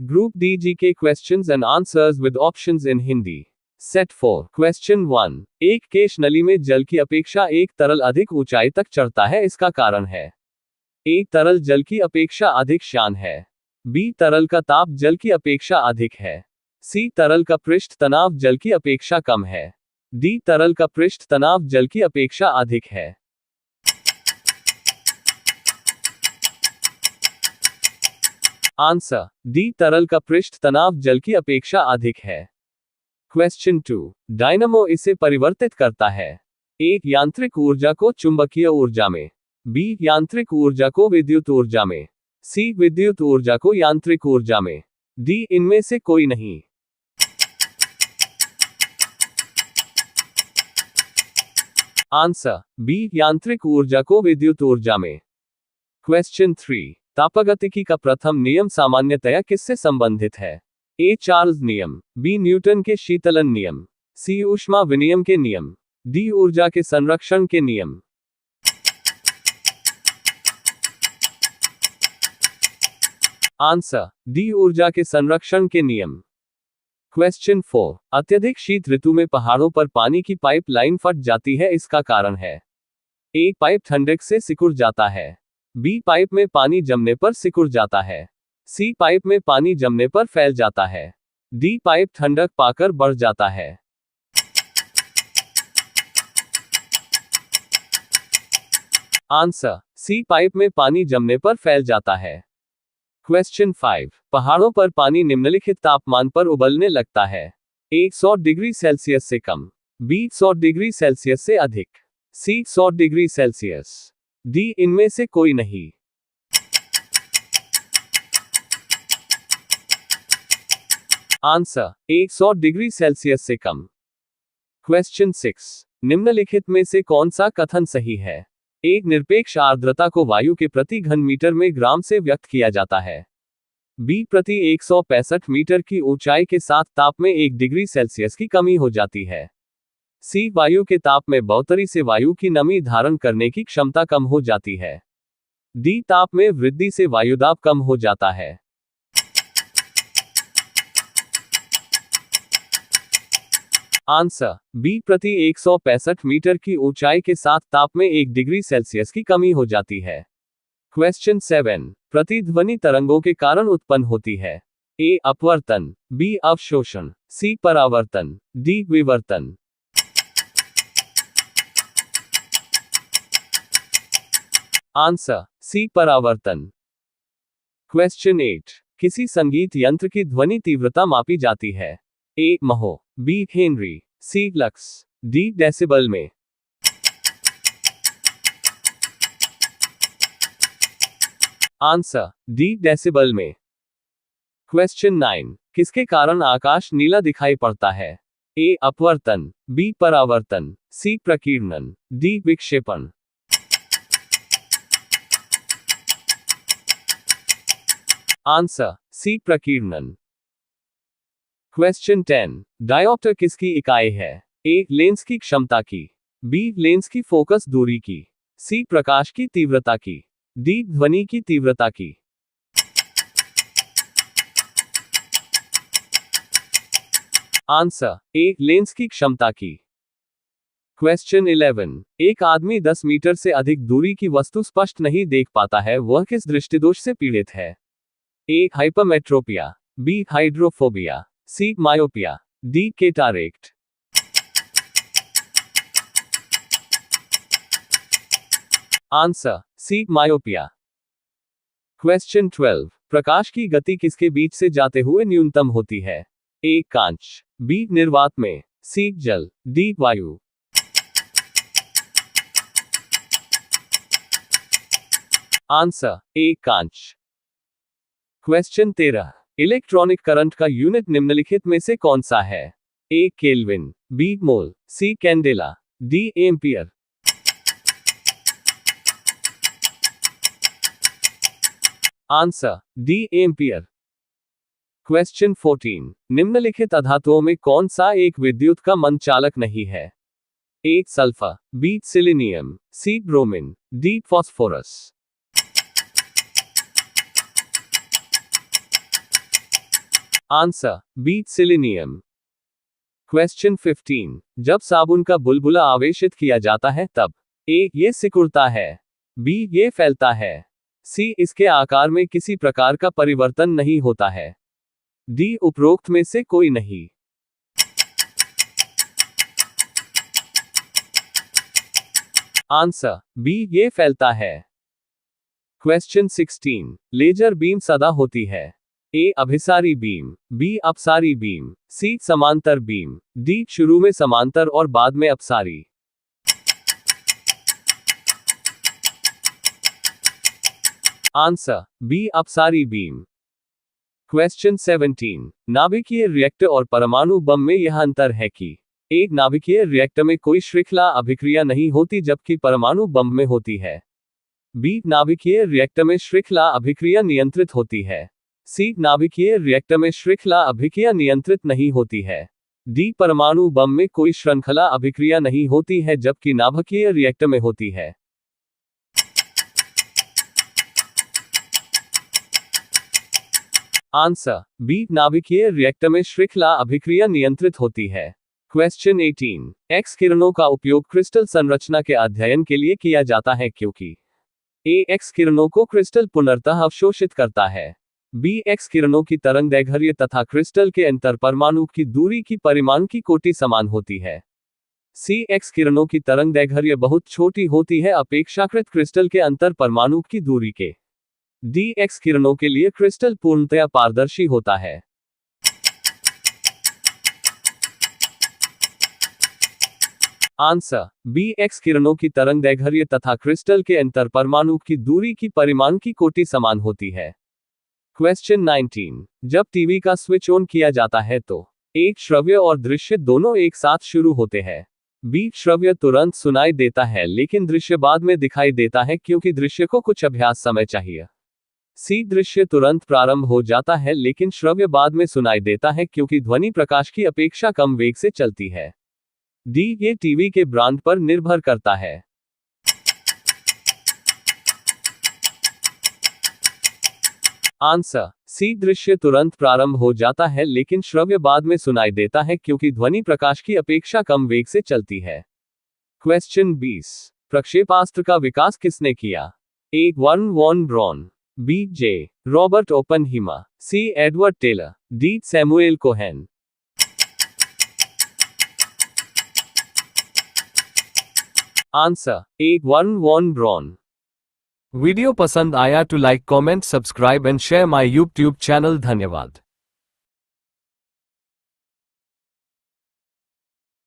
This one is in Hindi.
Group D GK questions and answers with options in Hindi. Set 4. Question 1. एक केश नली में जल की अपेक्षा एक तरल अधिक ऊंचाई तक चढ़ता है, इसका कारण है? A. तरल जल की अपेक्षा अधिक शान है। B. तरल का ताप जल की अपेक्षा अधिक है। C. तरल का पृष्ठ तनाव जल की अपेक्षा कम है। D. तरल का पृष्ठ तनाव जल की अपेक्षा अधिक है। आंसर डी, तरल का पृष्ठ तनाव जल की अपेक्षा अधिक है। क्वेश्चन 2. डायनामो इसे परिवर्तित करता है? ए. यांत्रिक ऊर्जा को चुंबकीय ऊर्जा में। बी. यांत्रिक ऊर्जा को विद्युत ऊर्जा में। सी. विद्युत ऊर्जा को यांत्रिक ऊर्जा में। डी. इनमें से कोई नहीं। Answer B. यांत्रिक ऊर्जा को विद्युत ऊर्जा में। क्वेश्चन 3. तापगतिकी का प्रथम नियम सामान्यतया किससे संबंधित है? ए. चार्ल्स नियम। बी. न्यूटन के शीतलन नियम। सी. ऊष्मा विनिमय के नियम। डी. ऊर्जा के संरक्षण के नियम। Answer D. ऊर्जा के संरक्षण के नियम। क्वेश्चन 4. अत्यधिक शीत ऋतु में पहाड़ों पर पानी की पाइप लाइन फट जाती है, इसका कारण है? ए. पाइप ठंडक से सिकुड़ जाता है। बी. पाइप में पानी जमने पर सिकुड़ जाता है। सी. पाइप में पानी जमने पर फैल जाता है। डी. पाइप ठंडक पाकर बढ़ जाता है। Answer C. पाइप में पानी जमने पर फैल जाता है। क्वेश्चन 5. पहाड़ों पर पानी निम्नलिखित तापमान पर उबलने लगता है? ए. 100 डिग्री सेल्सियस से कम। बी. 100 डिग्री सेल्सियस से अधिक। सी. 100 डिग्री सेल्सियस। डी. इनमें से कोई नहीं। Answer A. 100 डिग्री सेल्सियस से कम। क्वेश्चन 6. निम्नलिखित में से कौन सा कथन सही है? एक निरपेक्ष आर्द्रता को वायु के प्रति घन मीटर में ग्राम से व्यक्त किया जाता है। बी. प्रति 165 मीटर की ऊंचाई के साथ ताप में 1 डिग्री सेल्सियस की कमी हो जाती है। सी. वायु के ताप में बढ़ोतरी से वायु की नमी धारण करने की क्षमता कम हो जाती है। डी. ताप में वृद्धि से वायुदाब कम हो जाता है। Answer B. प्रति 165 मीटर की ऊंचाई के साथ ताप में 1 डिग्री सेल्सियस की कमी हो जाती है। क्वेश्चन 7. प्रतिध्वनि तरंगों के कारण उत्पन्न होती है? ए. अपवर्तन। बी. अवशोषण। सी. परावर्तन। डी. विवर्तन। Answer C. परावर्तन। क्वेश्चन 8. किसी संगीत यंत्र की ध्वनि तीव्रता मापी जाती है? ए. महो। बी. हेनरी। सी. लक्स। डी. डेसिबल में। Answer D. डेसिबल में। क्वेश्चन 9. किसके कारण आकाश नीला दिखाई पड़ता है? ए. अपवर्तन। बी. परावर्तन। सी. प्रकीर्णन। डी. विक्षेपण। Answer C. प्रकीर्णन। क्वेश्चन 10. डायोप्टर किसकी इकाई है? ए. लेंस की क्षमता की। बी. लेंस की फोकस दूरी की। सी. प्रकाश की तीव्रता की। डी. ध्वनि की तीव्रता की। Answer A. लेंस की क्षमता की। क्वेश्चन 11. एक आदमी 10 मीटर से अधिक दूरी की वस्तु स्पष्ट नहीं देख पाता है, वह किस दृष्टिदोष से पीड़ित है? A. Hypermetropia. B. Hydrophobia. C. Myopia. D. Cataract. Answer C. Myopia. Question 12. प्रकाश की गति किसके बीच से जाते हुए न्यूनतम होती है? ए. कांच। बी. निर्वात में। सी. जल। डी. वायु। Answer A. कांच। क्वेश्चन 13. इलेक्ट्रॉनिक करंट का यूनिट निम्नलिखित में से कौन सा है? A. Kelvin. B. Mole. C. Candela. D. Ampere. Answer D. Ampere. Question 14. निम्नलिखित अधातुओं में कौन सा एक विद्युत का मंदचालक नहीं है? A. Sulphur. B. Selenium. C. Bromine. D. Phosphorus. Answer B selenium. Question 15, जब साबुन का बुलबुला आवेशित किया जाता है तब ए ये सिकुड़ता है, बी ये फैलता है, सी इसके आकार में किसी प्रकार का परिवर्तन नहीं होता है, डी उपरोक्त में से कोई नहीं। आंसर बी ये फैलता है। क्वेश्चन 16, लेजर बीम सदा होती है, ए अभिसारी बीम, बी अपसारी बीम, सी समांतर बीम, डी शुरू में समांतर और बाद में अपसारी। आंसर बी अपसारी बीम। क्वेश्चन 17, नाभिकीय रिएक्टर और परमाणु बम में यह अंतर है कि एक नाभिकीय रिएक्टर में कोई श्रृंखला अभिक्रिया नहीं होती जबकि परमाणु बम में होती है, बी नाभिकीय रिएक्टर में श्रृंखला अभिक्रिया नियंत्रित होती है, सी नाभिकीय रिएक्टर में श्रृंखला अभिक्रिया नियंत्रित नहीं होती है, डी परमाणु बम में कोई श्रृंखला अभिक्रिया नहीं होती है जबकि नाभिकीय रिएक्टर में होती है। आंसर बी नाभिकीय रिएक्टर में श्रृंखला अभिक्रिया नियंत्रित होती है। क्वेश्चन 18, एक्स किरणों का उपयोग क्रिस्टल संरचना के अध्ययन के लिए किया जाता है क्योंकि ए एक्स किरणों को क्रिस्टल पुनर्तः अवशोषित करता है, बी एक्स किरणों की तरंगदैर्घ्य तथा क्रिस्टल के अंतर परमाणु की दूरी की परिमाण की कोटि समान होती है, सी एक्स किरणों की तरंगदैर्घ्य बहुत छोटी होती है अपेक्षाकृत क्रिस्टल के अंतर परमाणु की दूरी के, डी एक्स किरणों के लिए क्रिस्टल पूर्णतया पारदर्शी होता है। आंसर बी एक्स किरणों की तरंगदैर्घ्य तथा क्रिस्टल के अंतर परमाणु की दूरी की परिमाण की कोटि समान होती है। क्वेश्चन 19, जब टीवी का स्विच ऑन किया जाता है तो एक श्रव्य और दृश्य दोनों एक साथ शुरू होते हैं, बी श्रव्य तुरंत सुनाई देता है लेकिन दृश्य बाद में दिखाई देता है क्योंकि दृश्य को कुछ अभ्यास समय चाहिए, सी दृश्य तुरंत प्रारंभ हो जाता है लेकिन श्रव्य बाद में सुनाई देता है क्योंकि ध्वनि प्रकाश की अपेक्षा कम वेग से चलती है, डी ये टीवी के ब्रांड पर निर्भर करता है। आंसर सी दृश्य तुरंत प्रारंभ हो जाता है लेकिन श्रव्य बाद में सुनाई देता है क्योंकि ध्वनि प्रकाश की अपेक्षा कम वेग से चलती है। क्वेश्चन 20, प्रक्षेपास्त्र का विकास किसने किया, A Wernher von Braun, B J Robert Oppenheimer, C Edward Teller, D Samuel Cohen. Answer A Wernher von Braun. Video पसंद आया तो like comment subscribe and share my YouTube channel. धन्यवाद।